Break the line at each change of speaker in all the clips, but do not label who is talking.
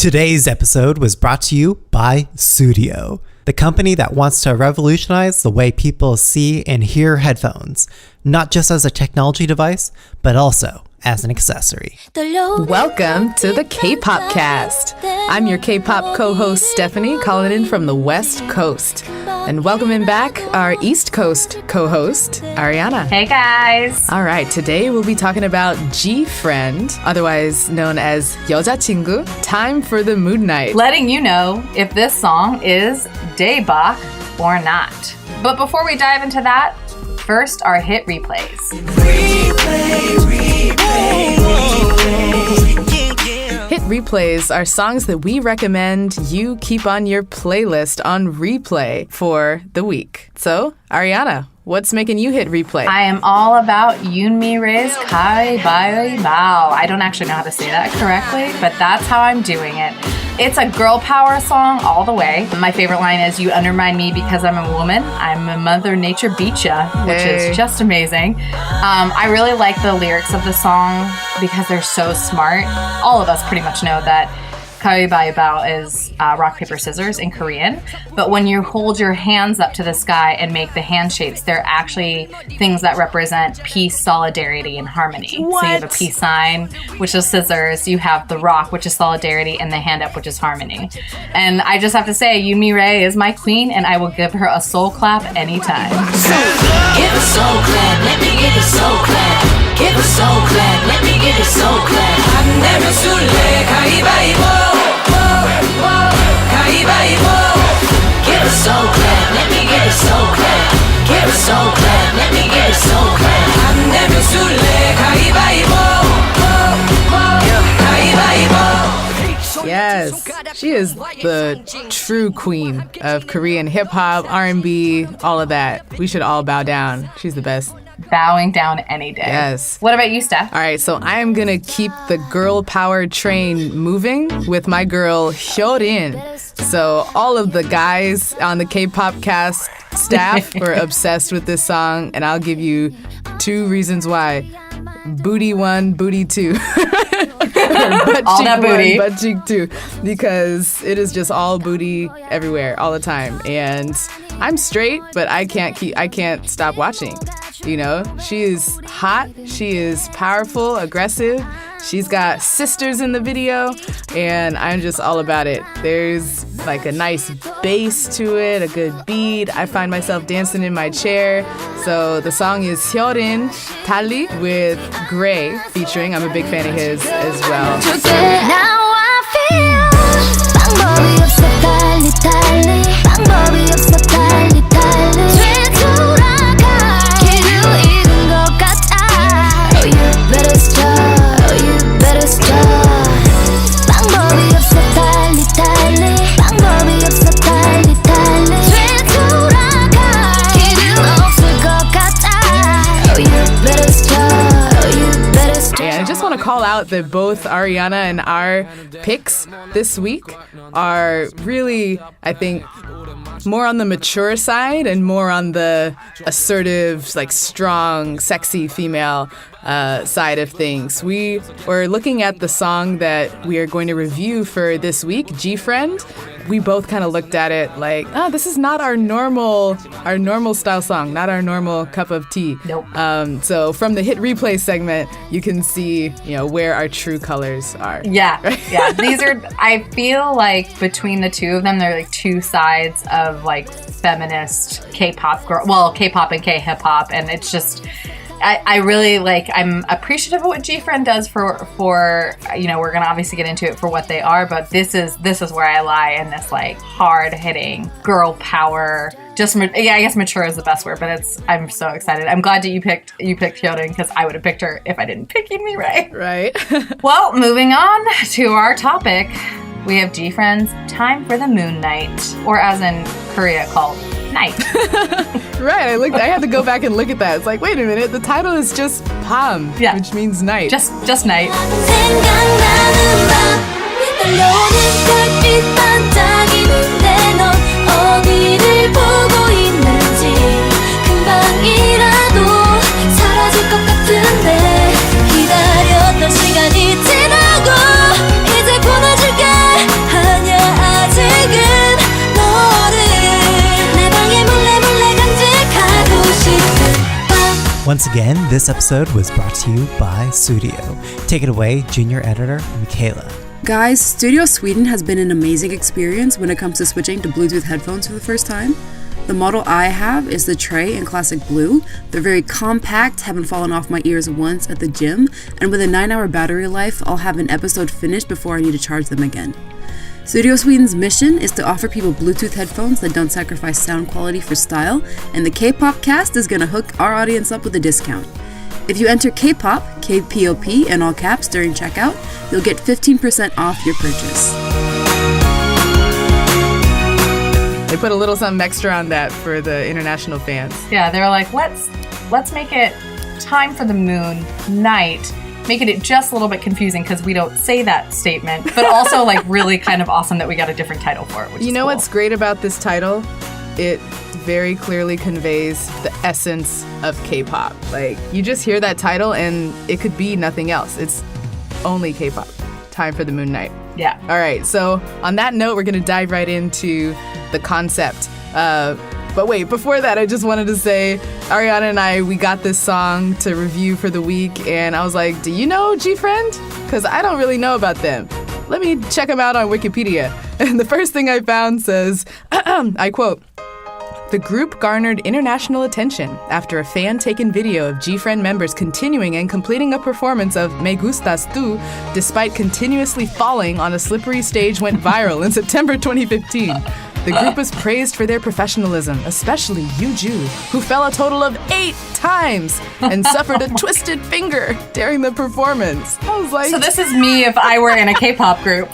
Today's episode was brought to you by Sudio, the company that wants to revolutionize the way people see and hear headphones, not just as a technology device, but also as an accessory.
Welcome to the Kpopcast. I'm your K-pop co-host Stephanie, calling in from the West Coast. And welcoming back our East Coast co-host, Ariana.
Hey guys!
Alright, today we'll be talking about GFriend, otherwise known as 여자친구, Time for the Mood Night.
Letting you know if this song is daebak or not. But before we dive into that, first our hit replays.
Hit replays are songs that we recommend you keep on your playlist on replay for the week. So, Ariana, what's making you hit replay?
I am all about Yoonmirae's 가위바위보. I don't actually know how to say that correctly, but that's how I'm doing it. It's a girl power song all the way. My favorite line is, "You undermine me because I'm a woman. I'm a Mother Nature beat ya," which is just amazing. I really like the lyrics of the song because they're so smart. All of us pretty much know that 가위바위보 is rock, paper, scissors in Korean. But when you hold your hands up to the sky and make the hand shapes, they're actually things that represent peace, solidarity, and harmony.
What?
So you have a peace sign, which is scissors. You have the rock, which is solidarity, and the hand up, which is harmony. And I just have to say, Yoonmirae is my queen, and I will give her a soul clap anytime.
Give a soul clap, let me give a soul clap. Give a soul clap, let me give a soul clap. 안 내면 술래 가위바위보. Give a soul clap, let me give a soul clap. Give a soul clap, let me give a soul clap. 안 내면 술래 가위바위보. 가위바위보.
Yes, she is the true queen of Korean hip-hop, R&B, all of that. We should all bow down. She's the best.
Bowing down any day.
Yes.
What about you, Steph?
All right, so I am going to keep the girl power train moving with my girl HYOLYN. So all of the guys on the Kpopcast staff were obsessed with this song, and I'll give you 2 reasons why. Booty 1, booty 2.
All that booty.
1, butt cheek 2. Because it is just all booty everywhere, all the time. And I'm straight, but I can't stop watching. You know, she is hot, she is powerful, aggressive. She's got sisters in the video, and I'm just all about it. There's like a nice bass to it, a good beat. I find myself dancing in my chair. So the song is HYOLYN 달리 with GRAY featuring. I'm a big fan of his as well.
Now I feel 방법이 없어 달리 달리 방법이 없어 달리 달리 되돌아가 길을 잃은 것 같아. Oh you better stop, oh you better stop. 방법이 없어 달리 달리 방법이 없어 달리 달리 되돌아가 길은 없을 것 같아. Oh you better stop, oh you better stop.
And I just want to call out that both Ariana and our picks this week are really, I think, more on the mature side and more on the assertive, like strong, sexy female side of things. We were looking at the song that we are going to review for this week, GFriend. We both kind of looked at it like, this is not our normal style song, not our normal cup of tea.
Nope.
So from the hit replay segment, you can see, where our true colors are.
Yeah, yeah. These are, I feel like between the two of them, they're like two sides of like feminist K-pop girl, well, K-pop and K-hip-hop, and it's just, I really like, I'm appreciative of what GFriend does for we're gonna obviously get into it for what they are, but this is where I lie in this like hard hitting girl power. Just I guess mature is the best word, but I'm so excited. I'm glad that you picked HYOLYN because I would have picked her if I didn't pick Yoonmirae.
Right.
Well, moving on to our topic, we have GFriend's Time for the Moon Night, or as in Korea called Night.
Right, I had to go back and look at that. It's like, wait a minute, the title is just 밤, which means night.
Just night.
생각나는 밤 떨려오는 별빛 반짝이는데 넌 어디를 보고 있는지 금방이라도 사라질 것 같은데 기다렸던 시간이 지나고 이제 보내줄게
Once again, this episode was brought to you by Studio. Take it away, junior editor Michaela.
Guys, Studio Sweden has been an amazing experience when it comes to switching to Bluetooth headphones for the first time. The model I have is the Tray in classic blue. They're very compact, haven't fallen off my ears once at the gym, and with a 9-hour battery life, I'll have an episode finished before I need to charge them again. Studio Sweden's mission is to offer people Bluetooth headphones that don't sacrifice sound quality for style, and the Kpopcast is gonna hook our audience up with a discount. If you enter Kpop, K-P-O-P, in all caps during checkout, you'll get 15% off your purchase.
They put a little something extra on that for the international fans.
Yeah, they were like, let's make it time for the moon night, making it just a little bit confusing because we don't say that statement, but also like really kind of awesome that we got a different title for it. Which
You
is
know
cool.
what's great about this title? It very clearly conveys the essence of K-pop. Like, you just hear that title and it could be nothing else. It's only K-pop. Time for the moon night.
Yeah.
All right, so on that note, we're going to dive right into the concept. But wait, before that, I just wanted to say, Ariana and I, we got this song to review for the week, and I was like, do you know GFriend? Because I don't really know about them. Let me check them out on Wikipedia. And the first thing I found says, I quote, "The group garnered international attention after a fan-taken video of GFriend members continuing and completing a performance of Me Gustas Tu despite continuously falling on a slippery stage went viral in September 2015. The group was praised for their professionalism, especially Yoo-Joo, who fell a total of 8 times and suffered a twisted finger during the performance." I was like,
So this is me if I were in a K-pop group.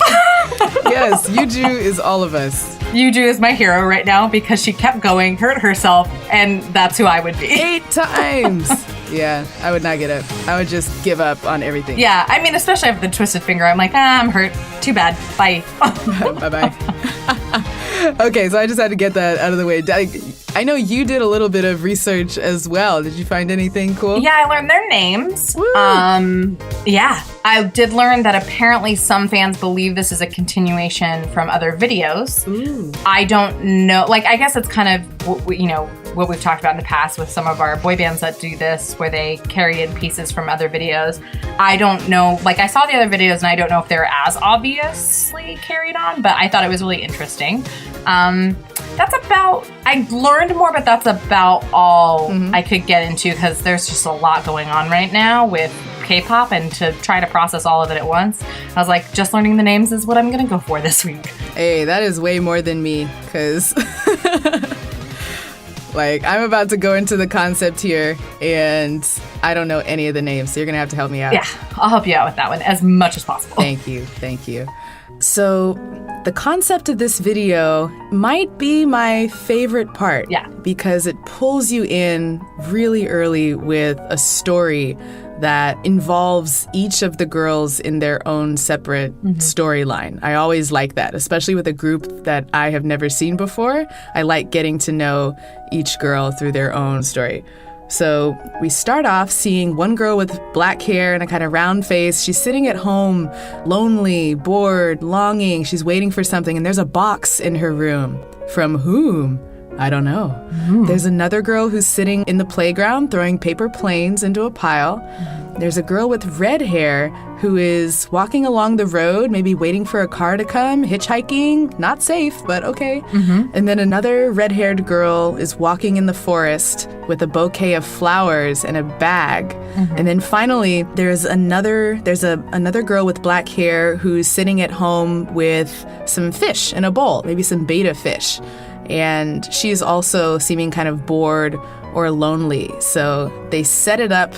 yes, Yoo-Joo is all of us.
Yoo-Joo is my hero right now because she kept going, hurt herself, and that's who I would be.
8 times! Yeah, I would not get up. I would just give up on everything.
Yeah, I mean, especially with the twisted finger, I'm like, I'm hurt. Too bad. Bye.
Bye-bye. Okay, so I just had to get that out of the way. I know you did a little bit of research as well. Did you find anything cool?
Yeah, I learned their names.
Woo.
Yeah, I did learn that apparently some fans believe this is a continuation from other videos.
Ooh.
I don't know. Like, I guess it's kind of, what we've talked about in the past with some of our boy bands that do this, where they carry in pieces from other videos. I don't know. Like, I saw the other videos, and I don't know if they're as obviously carried on, but I thought it was really interesting. I learned more, but that's about all I could get into because there's just a lot going on right now with K-pop, and to try to process all of it at once, I was like, just learning the names is what I'm going to go for this week.
Hey, that is way more than me, because like, I'm about to go into the concept here, and I don't know any of the names, so you're going to have to help me out.
Yeah, I'll help you out with that one as much as possible.
Thank you. So, the concept of this video might be my favorite part.
Yeah.
Because it pulls you in really early with a story that involves each of the girls in their own separate storyline. I always like that, especially with a group that I have never seen before. I like getting to know each girl through their own story. So we start off seeing one girl with black hair and a kind of round face. She's sitting at home, lonely, bored, longing. She's waiting for something, and there's a box in her room. From whom? I don't know. There's another girl who's sitting in the playground throwing paper planes into a pile. There's a girl with red hair who is walking along the road, maybe waiting for a car to come, hitchhiking. Not safe, but okay. And then another red-haired girl is walking in the forest with a bouquet of flowers and a bag. And then finally, there's another girl with black hair who's sitting at home with some fish in a bowl, maybe some betta fish. And she's also seeming kind of bored or lonely. So they set it up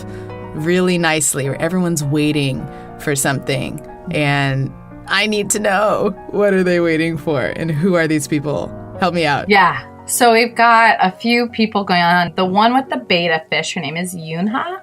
really nicely where everyone's waiting for something. And I need to know, what are they waiting for? And who are these people? Help me out.
Yeah. So we've got a few people going on. The one with the betta fish, her name is Yoonmirae.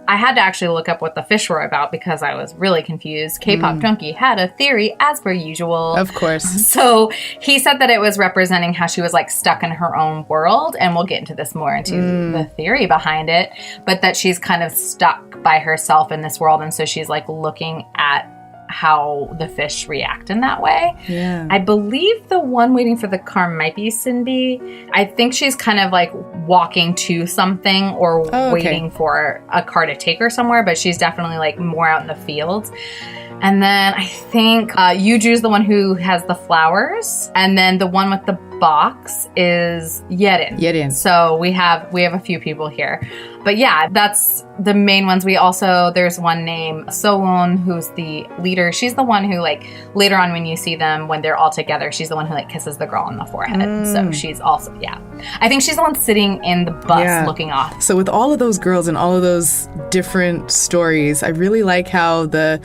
I had to actually look up what the fish were about because I was really confused. K-pop Junkee had a theory, as per usual.
Of course.
So he said that it was representing how she was like stuck in her own world, and we'll get into this more into the theory behind it, but that she's kind of stuck by herself in this world, and so she's like looking at how the fish react in that way.
Yeah.
I believe the one waiting for the car might be Sinbi. I think she's kind of like walking to something or waiting for a car to take her somewhere, but she's definitely like more out in the fields. And then I think Yuju's the one who has the flowers, and then the one with the box is Yerin. So we have a few people here. But yeah, that's the main ones. There's one named Sowon, who's the leader. She's the one who, like, later on when you see them, when they're all together, she's the one who, like, kisses the girl on the forehead. So she's also, I think she's the one sitting in the bus looking off.
So with all of those girls and all of those different stories, I really like how the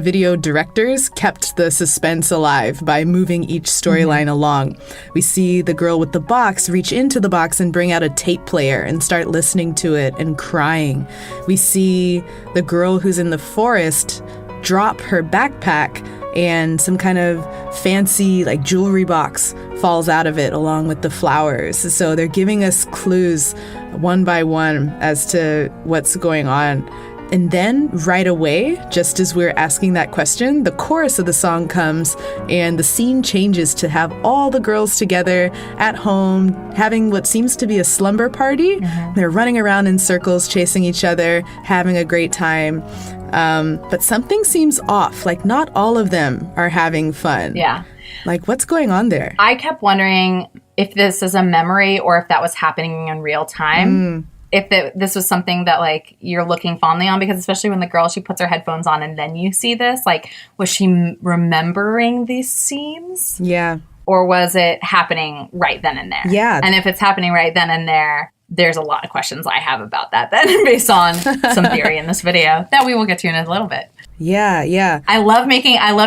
video directors kept the suspense alive by moving each storyline along. We see the girl with the box reach into the box and bring out a tape player and start listening to it and crying. We see the girl who's in the forest drop her backpack and some kind of fancy like jewelry box falls out of it along with the flowers. So they're giving us clues one by one as to what's going on. And then right away, just as we're asking that question, the chorus of the song comes and the scene changes to have all the girls together at home having what seems to be a slumber party. They're running around in circles, chasing each other, having a great time. But something seems off. Like not all of them are having fun.
Yeah.
Like what's going on there?
I kept wondering if this is a memory or if that was happening in real time. If this was something that, like, you're looking fondly on, because especially when the girl, she puts her headphones on and then you see this, like, was she remembering these scenes?
Yeah.
Or was it happening right then and there?
Yeah.
And if it's happening right then and there, there's a lot of questions I have about that then based on some theory in this video that we will get to in a little bit.
Yeah.
I love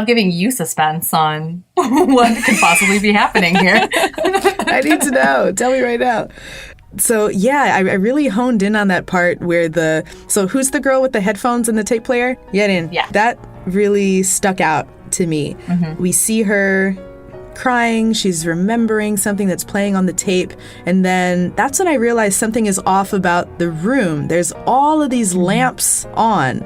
giving you suspense on what could possibly be happening here.
I need to know. Tell me right now. So, yeah, I really honed in on that part where so who's the girl with the headphones and the tape player? Yerin.
Yeah.
That really stuck out to me. We see her crying. She's remembering something that's playing on the tape. And then that's when I realized something is off about the room. There's all of these lamps on.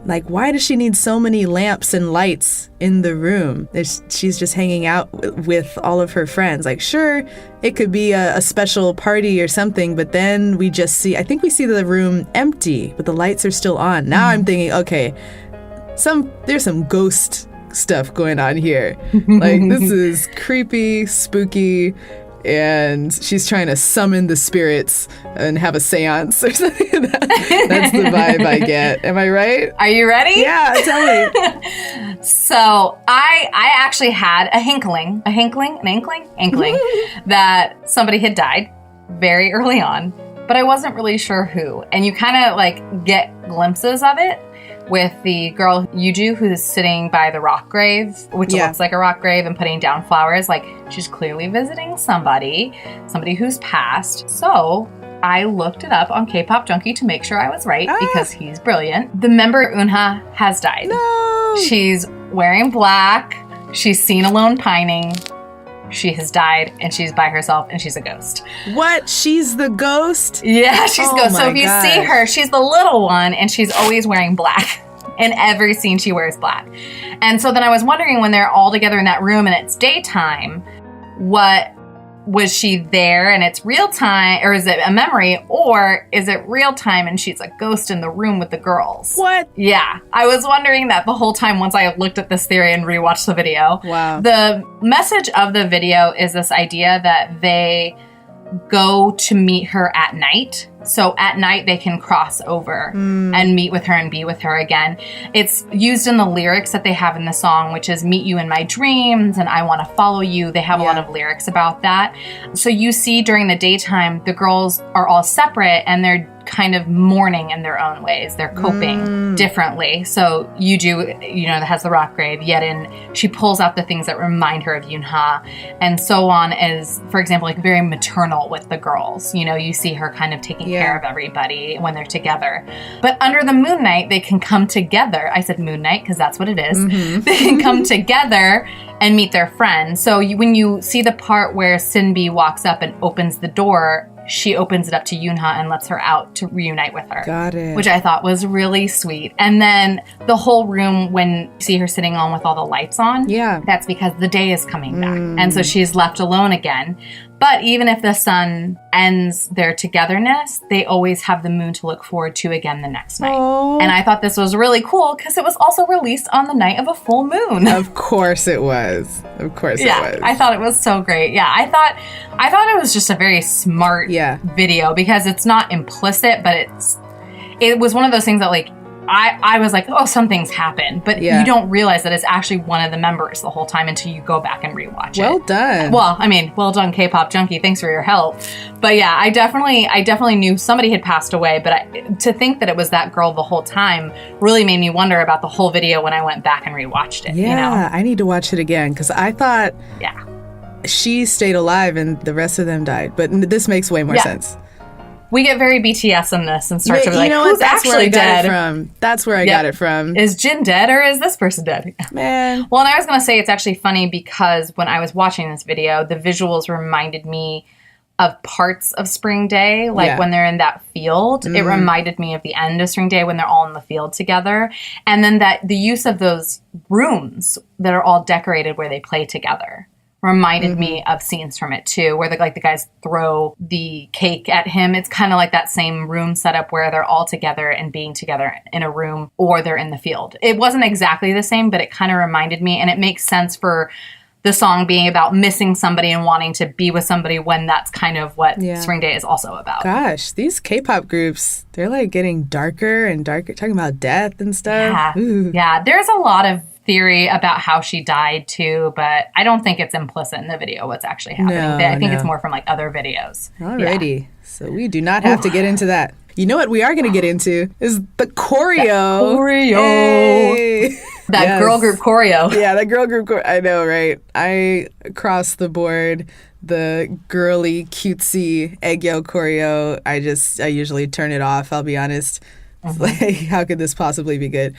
Like, why does she need so many lamps and lights in the room? She's just hanging out with all of her friends. Like, sure, it could be a special party or something, but then we see the room empty, but the lights are still on. Now I'm thinking, okay, there's some ghost stuff going on here. Like, this is creepy, spooky, and she's trying to summon the spirits and have a seance or something. That's the vibe I get. Am I right?
Are you ready?
Yeah, tell me.
So I actually had an inkling that somebody had died very early on, but I wasn't really sure who. And you kind of like get glimpses of it with the girl Yuju who's sitting by the rock grave, which looks like a rock grave, and putting down flowers. Like, she's clearly visiting somebody who's passed. So I looked it up on K-Pop Junkee to make sure I was right, because he's brilliant. The member Eunha has died.
No!
She's wearing black. She's seen alone pining. She has died, and she's by herself, and she's a ghost.
What? She's the ghost?
Yeah, she's
Oh
ghost. So
my
if you
gosh.
see her, she's the little one, and she's always wearing black. In every scene, she wears black. And so then I was wondering, when they're all together in that room and it's daytime, was she there and it's real time, or is it a memory, or is it real time and she's a ghost in the room with the girls?
What?
Yeah, I was wondering that the whole time once I looked at this theory and rewatched the video.
Wow.
The message of the video is this idea that they go to meet her at night. So at night they can cross over and meet with her and be with her again. It's used in the lyrics that they have in the song, which is meet you in my dreams and I want to follow you. They have a lot of lyrics about that. So you see during the daytime, the girls are all separate and they're kind of mourning in their own ways. They're coping differently. So Yuju, that has the rock grave. Yerin, she pulls out the things that remind her of Yoonha. And Sowon is, for example, like very maternal with the girls. You see her kind of taking care of everybody when they're together. But under the moon night, they can come together. I said moon night because that's what it is. They can come together and meet their friends. So when you see the part where Sinbi walks up and opens the door she opens it up to Yoonha and lets her out to reunite with her.
Got it.
Which I thought was really sweet. And then the whole room, when you see her sitting on with all the lights on, that's because the day is coming back. And so she's left alone again. But even if the sun ends their togetherness, they always have the moon to look forward to again the next night.
Aww.
And I thought this was really cool because it was also released on the night of a full moon.
Of course it was. It was.
I thought it was so great. Yeah, I thought it was just a very smart video because it's not implicit, but it was one of those things that like I was like, oh, something's happened. But you don't realize that it's actually one of the members the whole time until you go back and rewatch it.
Well done.
Well, I mean, well done, K-pop Junkee. Thanks for your help. But yeah, I definitely knew somebody had passed away. But to think that it was that girl the whole time really made me wonder about the whole video when I went back and rewatched it.
Yeah,
you know?
I need to watch it again because I thought she stayed alive and the rest of them died. But this makes way more sense.
We get very BTS in this and start to be like, who's
That's
actually
where I got
dead?
it from. That's where I got it from.
Is Jin dead or is this person dead?
Man.
Well, and I was going to say it's actually funny because when I was watching this video, the visuals reminded me of parts of Spring Day, like when they're in that field. It reminded me of the end of Spring Day when they're all in the field together. And then that the use of those rooms that are all decorated where they play together reminded me of scenes from it too, where the guys throw the cake at him. It's kind of like that same room setup where they're all together and being together in a room or they're in the field. It wasn't exactly the same, but it kind of reminded me, and it makes sense for the song being about missing somebody and wanting to be with somebody when that's kind of what Spring Day is also about.
Gosh, these K-pop groups, they're like getting darker and darker, talking about death and stuff.
Yeah, there's a lot of theory about how she died too, but I don't think it's implicit in the video what's actually happening. I think it's more from like other videos.
Alrighty, so we do not have to get into that. You know what we are going to get into is the choreo. Hey.
That girl group choreo.
Yeah, that girl group choreo. I know, right? I crossed the board. The girly, cutesy Aegyo choreo, I usually turn it off, I'll be honest. Like, how could this possibly be good?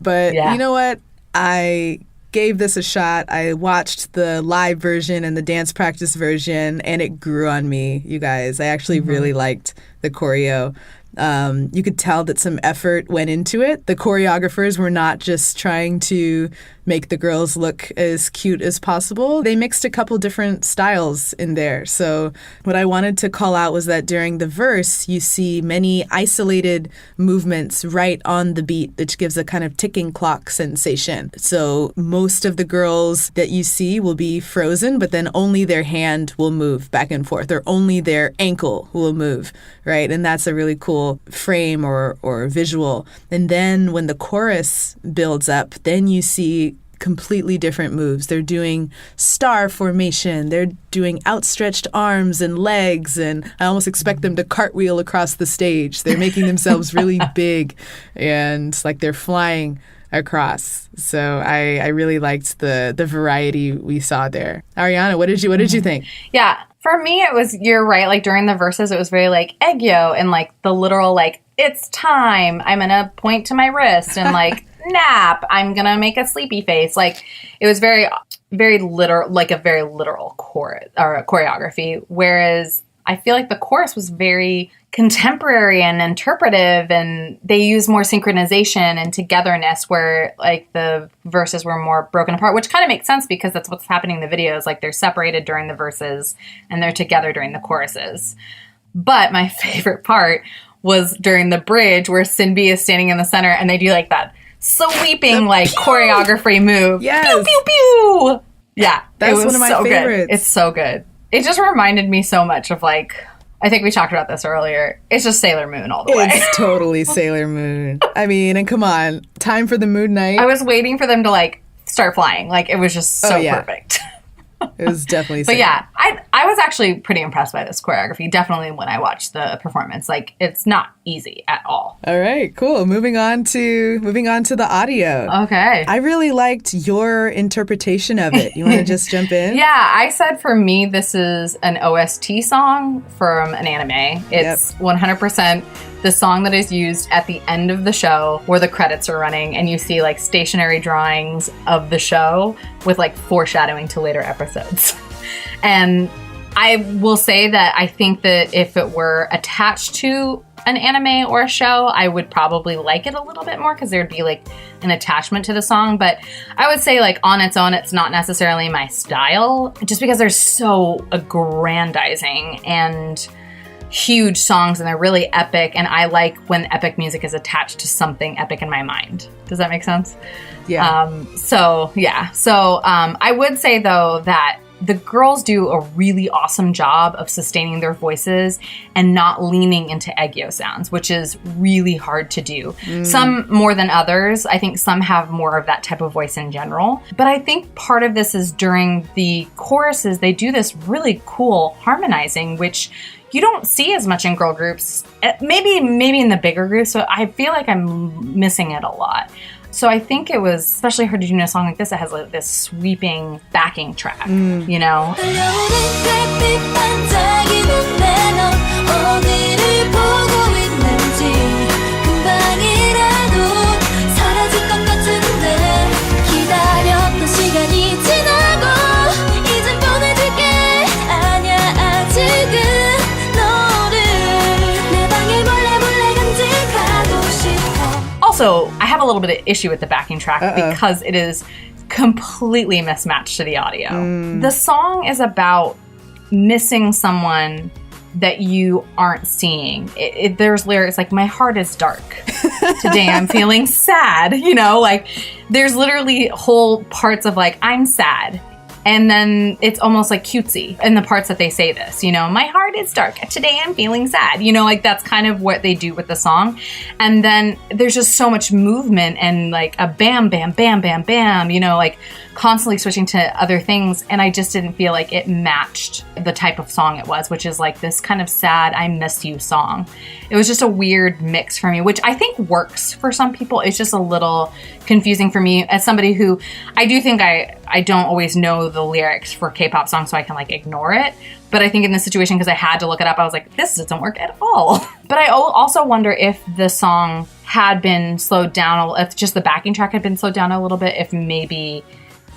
But you know what? I gave this a shot. I watched the live version and the dance practice version, and it grew on me, you guys. I actually really liked the choreo. You could tell that some effort went into it. The choreographers were not just trying to make the girls look as cute as possible. They mixed a couple different styles in there. So what I wanted to call out was that during the verse, you see many isolated movements right on the beat, which gives a kind of ticking clock sensation. So most of the girls that you see will be frozen, but then only their hand will move back and forth, or only their ankle will move, right? And that's a really cool frame or visual. And then when the chorus builds up, then you see completely different moves. They're doing star formation. They're doing outstretched arms and legs, and I almost expect them to cartwheel across the stage. They're making themselves really big and like they're flying across. So I really liked the variety we saw there. Ariana, what did you think?
Yeah, for me it was, you're right, like during the verses it was very like Aegyo and like the literal like it's time, I'm gonna point to my wrist and like nap, I'm gonna make a sleepy face. Like it was very literal, like a very literal choreography, whereas I feel like the chorus was very contemporary and interpretive, and they used more synchronization and togetherness, where like the verses were more broken apart, which kind of makes sense because that's what's happening in the videos. Like they're separated during the verses and they're together during the choruses. But my favorite part was during the bridge where Sinbi is standing in the center and they do like that sweeping like choreography move.
Yes.
Pew, pew, pew. Yeah.
That's one of my favorites.
It's so good. It just reminded me so much of like, I think we talked about this earlier. It's just Sailor Moon all the way.
It's totally Sailor Moon. I mean, and come on, time for the Moon Night.
I was waiting for them to like start flying. Like it was just so perfect.
It was definitely
But yeah, I was actually pretty impressed by this choreography. Definitely when I watched the performance. Like it's not easy at all.
All right, cool. Moving on to the audio.
Okay.
I really liked your interpretation of it. You want to just jump in?
Yeah, I said for me this is an OST song from an anime. It's 100% the song that is used at the end of the show where the credits are running and you see like stationary drawings of the show with like foreshadowing to later episodes. And I will say that I think that if it were attached to an anime or a show, I would probably like it a little bit more because there'd be like an attachment to the song. But I would say like on its own, it's not necessarily my style just because they're so aggrandizing and huge songs and they're really epic. And I like when epic music is attached to something epic in my mind. Does that make sense?
Yeah.
So I would say though that the girls do a really awesome job of sustaining their voices and not leaning into aegyo sounds, which is really hard to do. Some more than others. I think some have more of that type of voice in general. But I think part of this is during the choruses, they do this really cool harmonizing, which you don't see as much in girl groups. Maybe in the bigger groups, so I feel like I'm missing it a lot. So I think it was especially hard to do in a song like this that has like this sweeping backing track, you know? Also, I have a little bit of issue with the backing track because it is completely mismatched to the audio. The song is about missing someone that you aren't seeing. There's lyrics like, my heart is dark. Today I'm feeling sad. You know, like there's literally whole parts of like, I'm sad. And then it's almost like cutesy in the parts that they say this, you know, my heart is dark. Today I'm feeling sad. You know, like that's kind of what they do with the song. And then there's just so much movement and like a bam, bam, bam, bam, bam, you know, like constantly switching to other things. And I just didn't feel like it matched the type of song it was, which is like this kind of sad, I miss you song. It was just a weird mix for me, which I think works for some people. It's just a little confusing for me as somebody who I do think I don't always know the lyrics for K-pop songs, so I can like ignore it. But I think in this situation, because I had to look it up, I was like, this doesn't work at all. But I also wonder if the song had been slowed down, if just the backing track had been slowed down a little bit, if maybe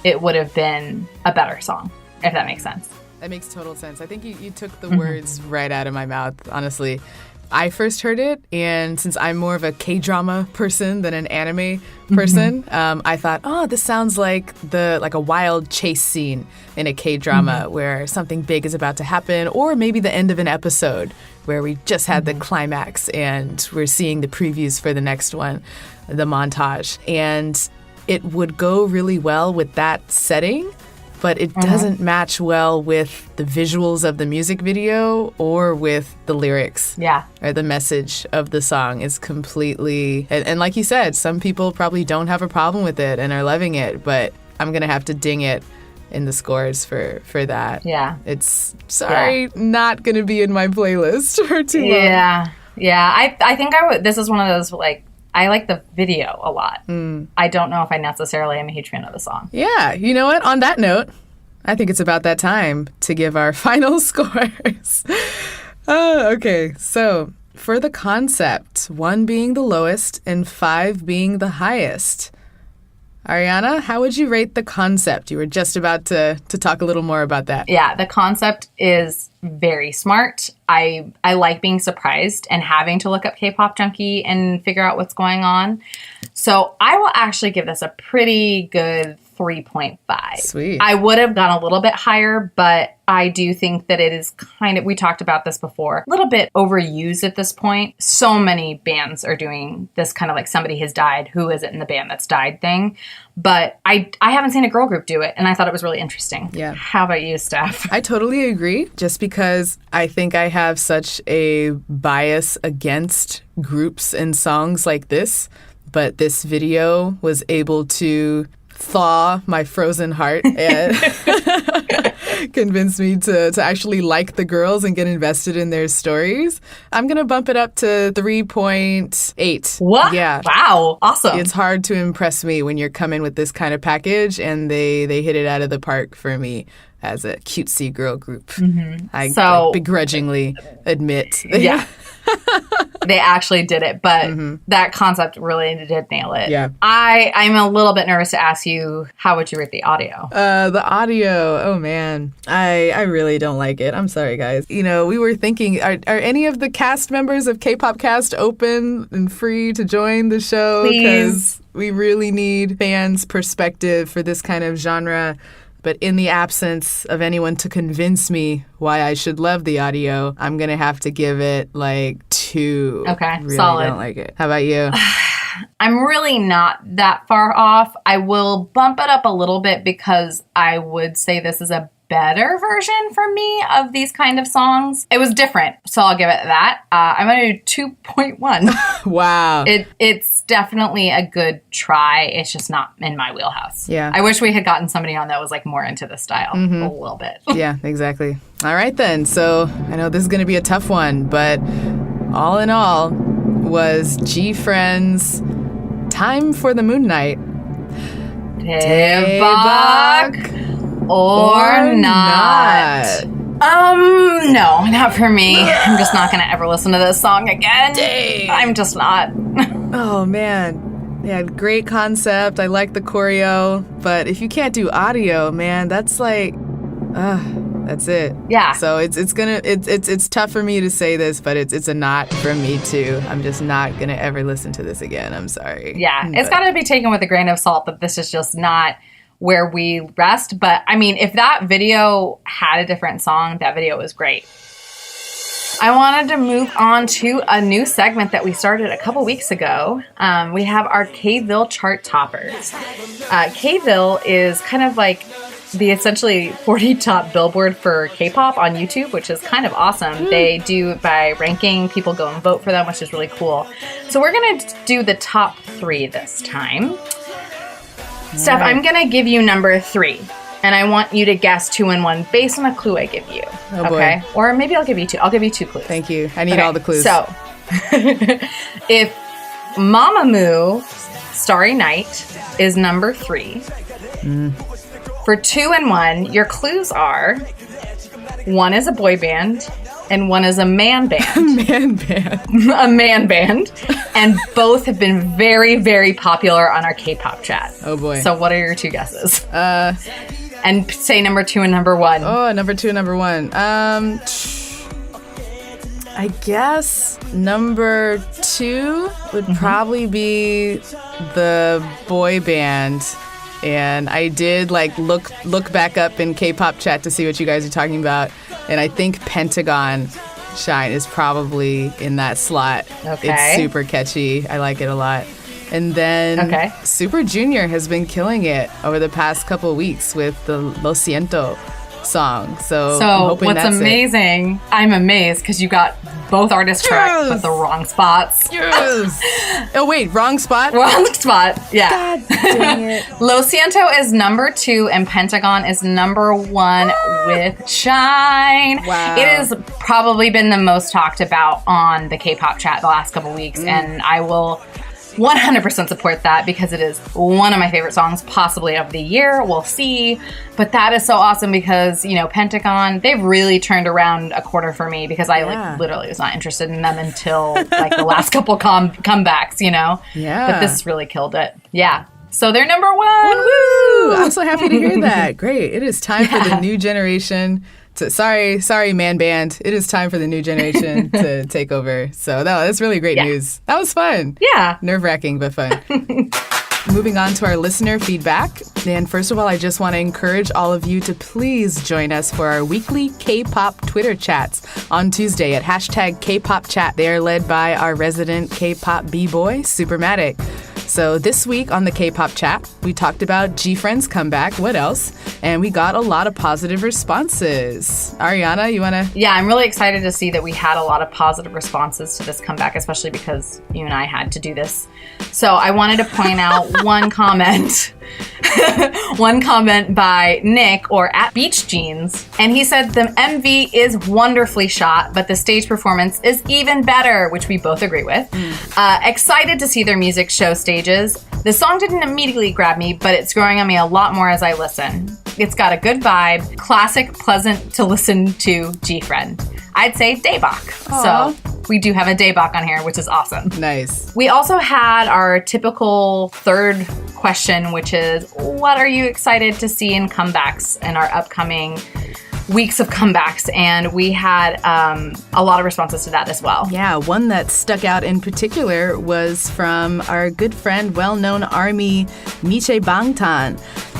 it would have been a better song, if that makes sense.
That makes total sense. I think you took the words right out of my mouth, honestly. I first heard it, and since I'm more of a K-drama person than an anime person, I thought, oh, this sounds like a wild chase scene in a K-drama where something big is about to happen, or maybe the end of an episode where we just had the climax and we're seeing the previews for the next one, the montage. And it would go really well with that setting, but it doesn't match well with the visuals of the music video or with the lyrics.
Yeah.
Or the message of the song is completely... And like you said, some people probably don't have a problem with it and are loving it, but I'm going to have to ding it in the scores for that.
Yeah.
It's, not going to be in my playlist for too long.
Yeah. I think this is one of those, like, I like the video a lot. I don't know if I necessarily am a huge fan of the song.
Yeah, you know what? On that note, I think it's about that time to give our final scores. Okay, so for the concept, 1 being the lowest and 5 being the highest. Ariana, how would you rate the concept? You were just about to talk a little more about that.
Yeah, the concept is very smart. I like being surprised and having to look up K-pop Junkee and figure out what's going on. So I will actually give this a pretty good 3.5.
Sweet.
I would have gone a little bit higher, but I do think that it is kind of, we talked about this before, a little bit overused at this point. So many bands are doing this kind of like somebody has died, who is it in the band that's died thing. But I haven't seen a girl group do it, and I thought it was really interesting.
Yeah.
How about you, Steph?
I totally agree, just because I think I have such a bias against groups and songs like this. But this video was able to thaw my frozen heart and convince me to actually like the girls and get invested in their stories. I'm going to bump it up to 3.8.
What?
Yeah.
Wow. Awesome.
It's hard to impress me when you're coming with this kind of package, and they hit it out of the park for me as a cutesy girl group. I begrudgingly admit.
Yeah. they actually did it, but that concept really did nail it.
Yeah.
I'm a little bit nervous to ask you, how would you rate the audio?
The audio, oh man, I really don't like it. I'm sorry, guys. You know, we were thinking, are any of the cast members of Kpopcast open and free to join the show?
Please.
Because we really need fans' perspective for this kind of genre. But in the absence of anyone to convince me why I should love the audio, I'm going to have to give it like 2.
Okay,
really
solid.
Don't like it. How about you?
I'm really not that far off. I will bump it up a little bit because I would say this is a better version for me of these kind of songs. It was different, so I'll give it that. I'm going to do 2.1.
Wow.
It's definitely a good try. It's just not in my wheelhouse.
Yeah.
I wish we had gotten somebody on that was like more into this style a little bit.
Yeah, exactly. All right, then. So I know this is going to be a tough one, but all in all, was GFriend's Time for the Moon Night.
Daebak or not? No, not for me. I'm just not going to ever listen to this song again.
Dang.
I'm just not.
Oh, man. Yeah, great concept. I like the choreo. But if you can't do audio, man, that's like... that's it.
Yeah.
So it's tough for me to say this, but it's a not from me too. I'm just not gonna ever listen to this again. I'm sorry.
Yeah, it's got to be taken with a grain of salt that this is just not where we rest. But I mean, if that video had a different song, that video was great. I wanted to move on to a new segment that we started a couple weeks ago. We have our Kville chart toppers. Kville is kind of like the essentially 40 top billboard for K-pop on YouTube, which is kind of awesome. They do it by ranking. People go and vote for them, which is really cool. So we're going to do the top 3 this time. Steph, I'm going to give you number 3. And I want you to guess 2 and 1 based on a clue I give you.
Oh, boy.
Okay? Or maybe I'll give you 2. I'll give you 2 clues.
Thank you. I need all the clues.
So, if Mamamoo Starry Night is number 3, for 2 and 1, your clues are 1 is a boy band and 1 is a man band.
Man band.
A man band. And both have been very, very popular on our K-pop chat.
Oh, boy.
So what are your 2 guesses? And say number 2 and number 1.
Oh, number 2 and number 1. I guess number 2 would probably be the boy band. And I did like look back up in K-pop chat to see what you guys are talking about. And I think Pentagon Shine is probably in that slot.
Okay.
It's super catchy. I like it a lot. And then Super Junior has been killing it over the past couple of weeks with the Lo Siento song. So I'm hoping
what's
that's
amazing, I'm amazed because you got both artists correct, but the wrong spots.
Yes. Oh, wait, wrong spot?
Wrong spot. Yeah.
God dang it.
Lo Siento is number 2 and Pentagon is number 1 with Shine.
Wow.
It has probably been the most talked about on the K-pop chat the last couple weeks, and I will 100% support that because it is one of my favorite songs possibly of the year. We'll see. But that is so awesome because, you know, Pentagon, they've really turned around a quarter for me because I like literally was not interested in them until like the last couple comebacks, you know?
Yeah.
But this really killed it. Yeah. So they're number 1.
Woo! I'm so happy to hear that. Great. It is time for the new generation to, sorry, man band. It is time for the new generation to take over. So that's really great news. That was fun.
Yeah.
Nerve-wracking, but fun. Moving on to our listener feedback. And first of all, I just want to encourage all of you to please join us for our weekly K-pop Twitter chats on Tuesday at #KpopChat. They are led by our resident K-pop b-boy, Supermatic. So this week on the K-pop chat, we talked about GFriend's comeback. What else? And we got a lot of positive responses. Ariana, you want to?
Yeah, I'm really excited to see that we had a lot of positive responses to this comeback, especially because you and I had to do this. So I wanted to point out one comment. One comment by Nick or at Beach Jeans, and he said the MV is wonderfully shot, but the stage performance is even better, which we both agree with. Excited to see their music show stages. The song didn't immediately grab me, but it's growing on me a lot more as I listen. It's got a good vibe, classic, pleasant to listen to GFriend. I'd say Daebak. So we do have a Daebak on here, which is awesome.
Nice.
We also had our typical third question, which is, what are you excited to see in comebacks in our upcoming weeks of comebacks? And we had a lot of responses to that as well.
Yeah, one that stuck out in particular was from our good friend, well-known ARMY, Miche Bangtan.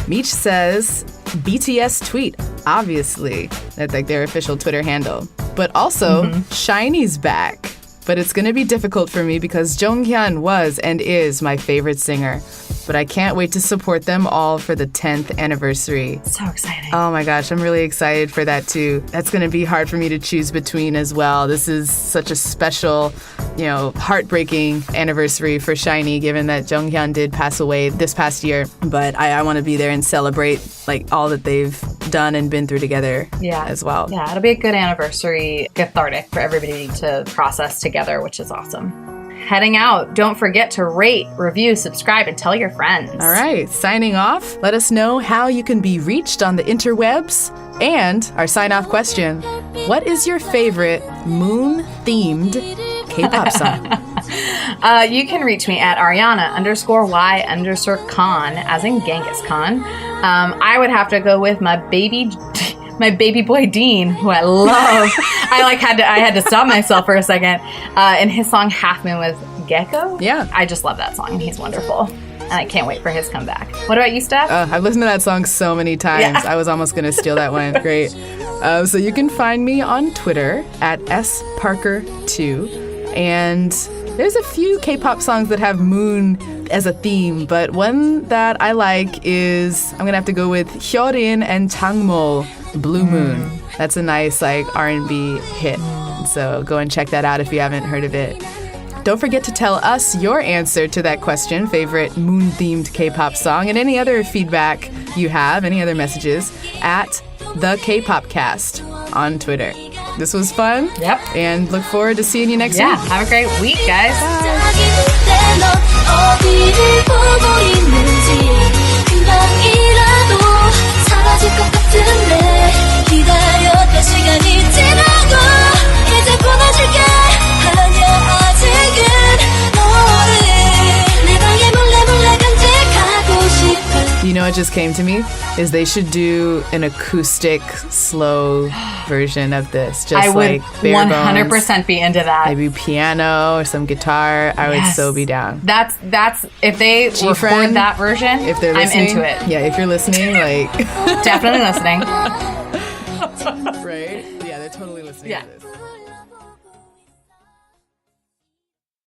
Mich says, BTS tweet, obviously. That's like their official Twitter handle. But also, SHINee's back. But it's going to be difficult for me because Jonghyun was and is my favorite singer. But I can't wait to support them all for the 10th anniversary.
So exciting.
Oh my gosh, I'm really excited for that too. That's going to be hard for me to choose between as well. This is such a special, heartbreaking anniversary for SHINee, given that Jonghyun did pass away this past year. But I want to be there and celebrate like all that they've done and been through together as well.
Yeah, it'll be a good anniversary, cathartic for everybody to process together, which is awesome. Heading out, don't forget to rate, review, subscribe, and tell your friends.
All right, signing off. Let us know how you can be reached on the interwebs. And our sign-off question, what is your favorite moon-themed K-pop song?
You can reach me at Ariana_Y_Khan, as in Genghis Khan. I would have to go with my baby boy Dean, who I love. I had to stop myself for a second. And his song Half Moon with Gecko.
Yeah.
I just love that song. He's wonderful. And I can't wait for his comeback. What about you, Steph?
I've listened to that song so many times.
Yeah.
I was almost going to steal that one. Great. So you can find me on Twitter at sparker2. And there's a few K-pop songs that have moon as a theme, but one that I like is, I'm going to have to go with HYOLYN and Changmo, Blue Moon. That's a nice R&B hit. So go and check that out if you haven't heard of it. Don't forget to tell us your answer to that question, favorite moon-themed K-pop song, and any other feedback you have, any other messages, at the Kpopcast on Twitter. This was fun.
Yep.
And look forward to seeing you next week.
Have a great week, guys.
어디를 보고 있는지 금방이라도 사라질 것 같은데 기다렸던 시간이 지나고 이제 끊어질게 아니야 아직은 너를 내 방에 몰래 간직하고 싶어.
You know what just came to me? Is they should do an acoustic, slow version of this. Just
I would
bare
100%
bones.
be into that.
Maybe piano or some guitar. I would so be down.
That's if they record
GFriend,
that version,
if they're
I'm
listening,
into it.
Yeah, if you're listening,
Definitely listening.
right? Yeah, they're totally listening to this.